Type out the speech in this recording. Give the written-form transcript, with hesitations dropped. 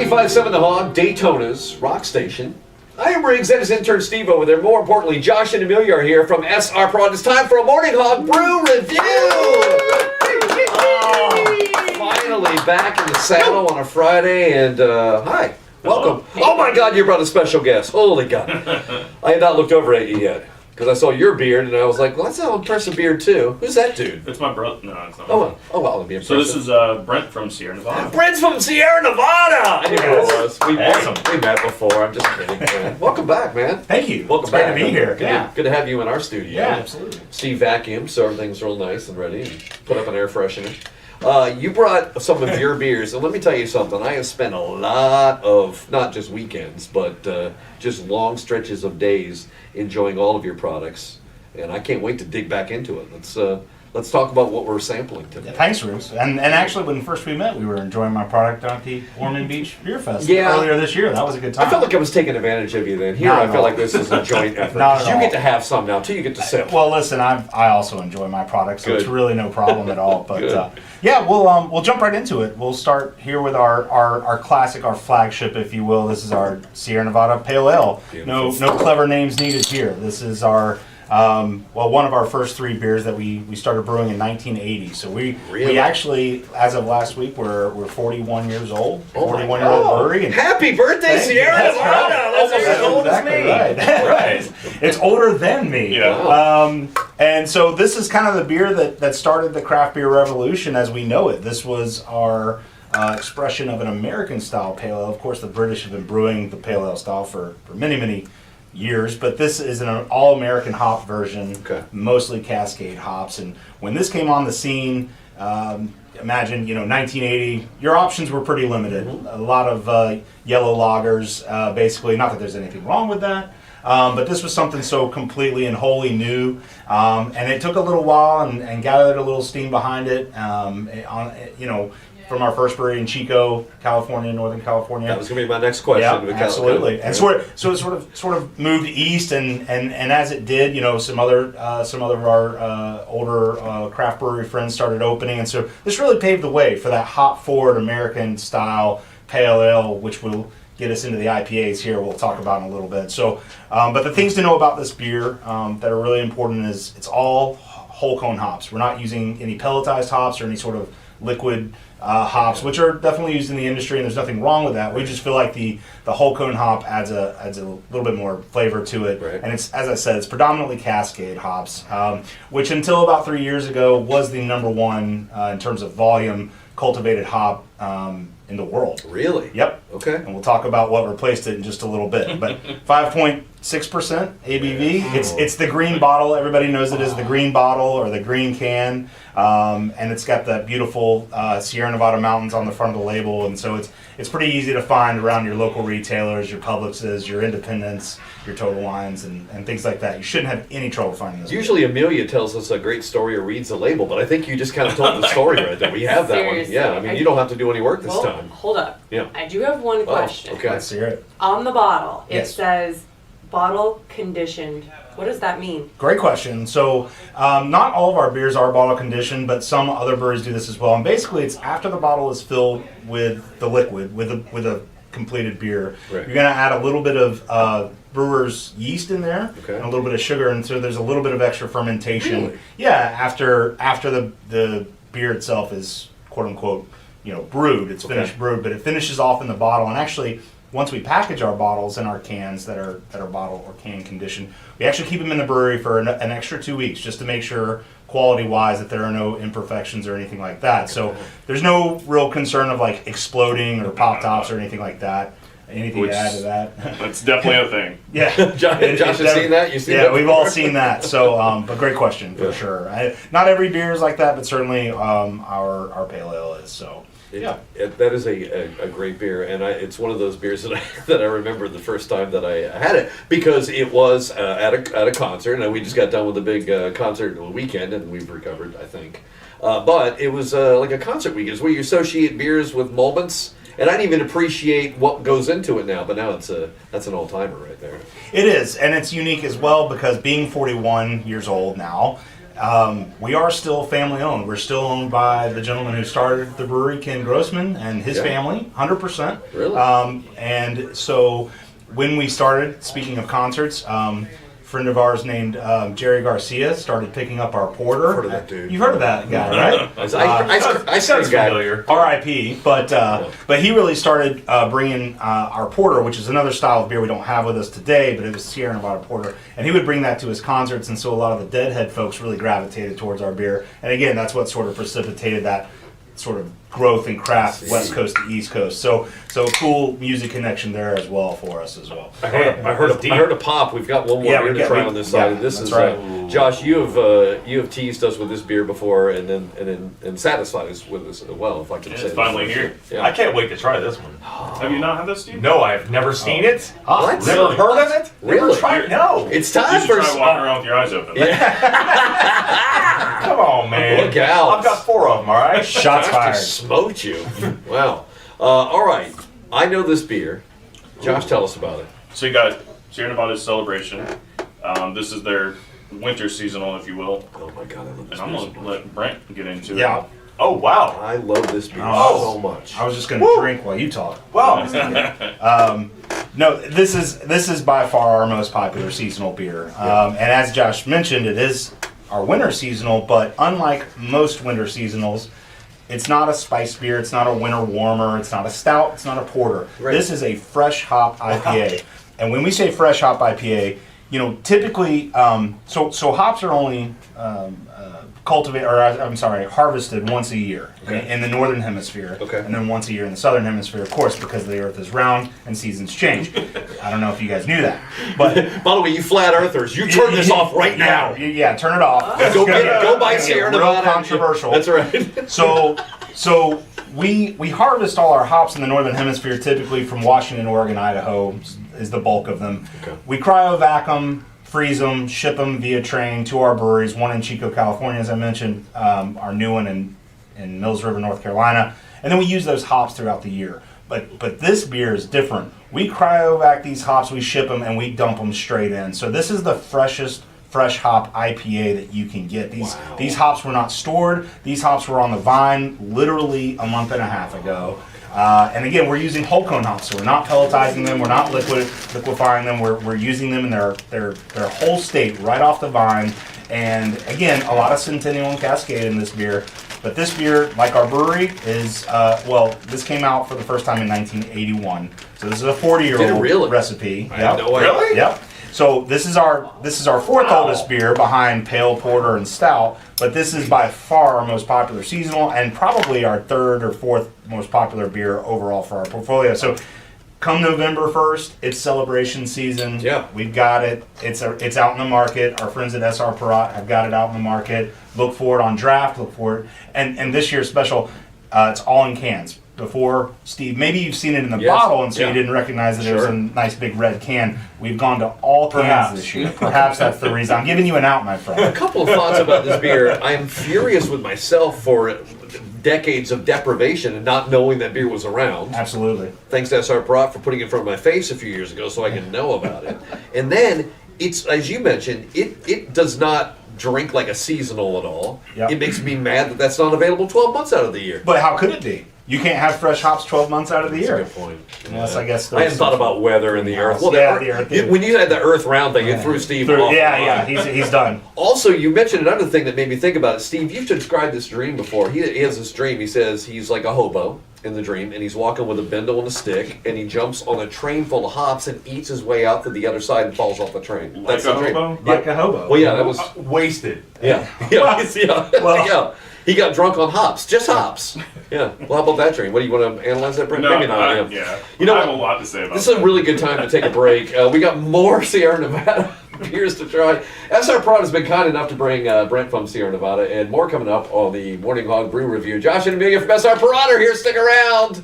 95.7 The Hog, Daytona's rock station. I am Riggs, that is intern Steve over there. More importantly, Josh and Amelia are here from SR Perrott. It's time for a Morning Hog Brew review! Finally back in the saddle on a Friday, and hi, welcome. Oh my God, you brought a special guest. Holy God. I had not looked over at you yet, because I saw your beard, and I was like, well, that's an impressive beard, too. Who's that dude? It's my brother. No, it's not. Oh, well, it'd be impressive. So this is Brent from Sierra Nevada. Brent's from Sierra Nevada! I knew who it was. We Awesome. met before. I'm just kidding, man. Welcome back, man. Thank you. Welcome it's back. Great to be here. Good to have you in our studio. Yeah, absolutely. Steve vacuumed, so everything's real nice and ready, and put up an air freshener. You brought some of your beers, and let me tell you something. I have spent a lot of, not just weekends, but just long stretches of days enjoying all of your products, and I can't wait to dig back into it. Let's talk about what we're sampling today. Yeah, thanks, Bruce. And actually, when first we met, we were enjoying my product at the Ormond Beach Beer Fest earlier this year. That was a good time. I felt like I was taking advantage of you then. Here, I feel like this is a joint effort. Not at You all. get to have some now, too. You get to sip. Well, listen, I also enjoy my product, so Good. it's really no problem at all. But Good. yeah, we'll jump right into it. We'll start here with our classic, our flagship, if you will. This is our Sierra Nevada Pale Ale. No clever names needed here. This is our one of our first three beers that we started brewing in 1980. So we actually, as of last week, we're 41 years old. 41-year-old brewery. And happy birthday, Sierra Nevada! That's as old as exactly me. Right. Right. It's older than me. Yeah. And so this is kind of the beer that started the craft beer revolution as we know it. This was our expression of an American style pale ale. Of course, the British have been brewing the pale ale style for many, many years, but this is an all-American hop version, mostly Cascade hops. And when this came on the scene, imagine 1980, your options were pretty limited. A lot of yellow lagers, basically. Not that there's anything wrong with that, but this was something so completely and wholly new, and it took a little while and gathered a little steam behind it. From our first brewery in Chico, California, Northern California. That was going to be my next question. Yeah, absolutely. And so it sort of moved east, and as it did, some of our older craft brewery friends started opening, and so this really paved the way for that hop forward American style pale ale, which will get us into the IPAs here. We'll talk about in a little bit. So, but the things to know about this beer that are really important is it's all whole cone hops. We're not using any pelletized hops or any sort of liquid hops, which are definitely used in the industry, and there's nothing wrong with that. We just feel like the whole cone hop adds a little bit more flavor to it, and it's, as I said, it's predominantly Cascade hops, which until about 3 years ago was the number one in terms of volume cultivated hop in the world. Really? Yep. Okay. And we'll talk about what replaced it in just a little bit. But 5.6% ABV. It's the green bottle. Everybody knows it as the green bottle or the green can. And it's got the beautiful Sierra Nevada mountains on the front of the label. And so it's pretty easy to find around your local retailers, your Publixes, your Independents, your Total Wines, and things like that. You shouldn't have any trouble finding this. Usually Amelia tells us a great story or reads the label, but I think you just kind of told the story right there. We have that Seriously. one. Yeah, I mean, you don't have to do any work this Well, time. hold up. Yeah. I do have one question. Okay. Let's hear it. On the bottle, it Yes. says bottle conditioned. What does that mean? Great question. So not all of our beers are bottle conditioned, but some other breweries do this as well. And basically, it's after the bottle is filled with the liquid, with a completed beer. Right. You're going to add a little bit of brewer's yeast in there, Okay. and a little bit of sugar, and so there's a little bit of extra fermentation. Really? Yeah, after the beer itself is quote unquote brewed. It's finished brewed, but it finishes off in the bottle. And actually, once we package our bottles and our cans that are bottle or can conditioned, we actually keep them in the brewery for an extra 2 weeks just to make sure quality-wise that there are no imperfections or anything like that. So there's no real concern of like exploding or pop tops or anything like that. Anything to add to that? That's definitely a thing. Yeah. Josh has seen that? You've seen Yeah, that we've before? all seen that. So, but great question for sure. Not every beer is like that, but certainly our pale ale is. So. That is a great beer, and it's one of those beers that I remember the first time that I had it, because it was at a concert, and we just got done with a big concert weekend, and we've recovered, I think. But it was like a concert weekend. It's where you associate beers with moments, and I didn't even appreciate what goes into it now, but now that's an old-timer right there. It is, and it's unique as well because being 41 years old now, We are still family owned. We're still owned by the gentleman who started the brewery, Ken Grossman, and his family, 100%. Really? And so when we started, speaking of concerts, friend of ours named Jerry Garcia started picking up our porter. Heard of that dude. You've heard of that guy, right? I Sounds guy. familiar. R.I.P. But he really started bringing our porter, which is another style of beer we don't have with us today, but it was Sierra Nevada porter, and he would bring that to his concerts, and so a lot of the Deadhead folks really gravitated towards our beer. And again, that's what sort of precipitated that sort of growth in craft, West Coast to East Coast. So cool music connection there as well for us as well. I heard a pop. We've got one more Yeah, beer to try on this side. And this that's is right. Josh. You have teased us with this beer before, and satisfied us with this as well. If I can say It's that. finally here. Yeah. I can't wait to try this one. Have you not had this, Steve? No, I've never seen it. What? Never Really? heard of it. Really? Never tried. No. It's You time should for try walking around with your eyes open. Come on, man. Look out. I've got 4 of them. All right. Shots Josh fired. just smoked you. Wow. All right. I know this beer. Josh, tell us about it. So you got Sierra Nevada's Celebration. This is their winter seasonal, if you will. Oh my God, I love this And I'm beer. going to let Brent get into Yeah. it. Oh wow. I love this beer Oh. so much. I was just going to drink while you talk. Wow. No, this is by far our most popular seasonal beer. And as Josh mentioned, it is our winter seasonal, but unlike most winter seasonals, it's not a spiced beer, it's not a winter warmer, it's not a stout, it's not a porter. Right. This is a fresh hop IPA. And when we say fresh hop IPA, typically, so hops are only harvested once a year in the northern hemisphere, and then once a year in the southern hemisphere, of course, because the Earth is round and seasons change. I don't know if you guys knew that, but By the way, you flat earthers, you turn this off right now. Yeah, turn it off. Go buy It's Sierra real Nevada. controversial. That's right. So we harvest all our hops in the northern hemisphere, typically from Washington, Oregon, Idaho is the bulk of them. Okay. We cryovac them, freeze them, ship them via train to our breweries. One in Chico, California, as I mentioned, our new one in Mills River, North Carolina, and then we use those hops throughout the year. But this beer is different. We cryovac these hops, we ship them, and we dump them straight in. So this is the freshest fresh hop IPA that you can get. These hops were not stored. These hops were on the vine literally a month and a half ago. And again, we're using whole cone hops, so we're not pelletizing them, we're not liquefying them. We're using them in their whole state right off the vine. And again, a lot of Centennial and Cascade in this beer. But this beer, like our brewery, is this came out for the first time in 1981. So this is a 40-year-old really? recipe. I had no idea. Really? Yep. So this is our fourth oldest beer behind Pale Porter and Stout, but this is by far our most popular seasonal and probably our third or fourth most popular beer overall for our portfolio. So come November 1st, it's celebration season. Yeah. We've got it. It's out in the market. Our friends at SR Perrott have got it out in the market. Look for it on draft. Look for it. And this year's special, it's all in cans. Before, Steve, maybe you've seen it in the bottle and so you didn't recognize that it was a nice big red can. We've gone to all cans this year. Perhaps that's the reason. I'm giving you an out, my friend. A couple of thoughts about this beer. I am furious with myself for decades of deprivation and not knowing that beer was around. Absolutely. Thanks to SR Perrott for putting it in front of my face a few years ago so I can know about it. And then, it's as you mentioned, it does not drink like a seasonal at all. Yep. It makes me mad that that's not available 12 months out of the year. But how could it be? You can't have fresh hops 12 months out of the That's year. a good point. Unless, I guess, I hadn't thought about weather and the earth. Well, Yeah, the the earth. earth. When you had the earth round thing, it threw Steve off. Yeah, he's done. Also, you mentioned another thing that made me think about it. Steve, you've described this dream before. He has this dream. He says he's like a hobo in the dream, and he's walking with a bindle and a stick, and he jumps on a train full of hops and eats his way out to the other side and falls off the train. Like a dream. hobo? Like a hobo. Well, yeah, that was... Wasted. Yeah. Yeah. He got drunk on hops. Just hops. Yeah. Well, how about that dream? What do you want to analyze that, Brent? No, Maybe not. yeah. You know I have what? a lot to say about This is a really good time to take a break. We got more Sierra Nevada beers to try. SR Perrott has been kind enough to bring Brent from Sierra Nevada, and more coming up on the Morning Hog Brew Review. Josh and Amelia from SR Perrott are here. Stick around.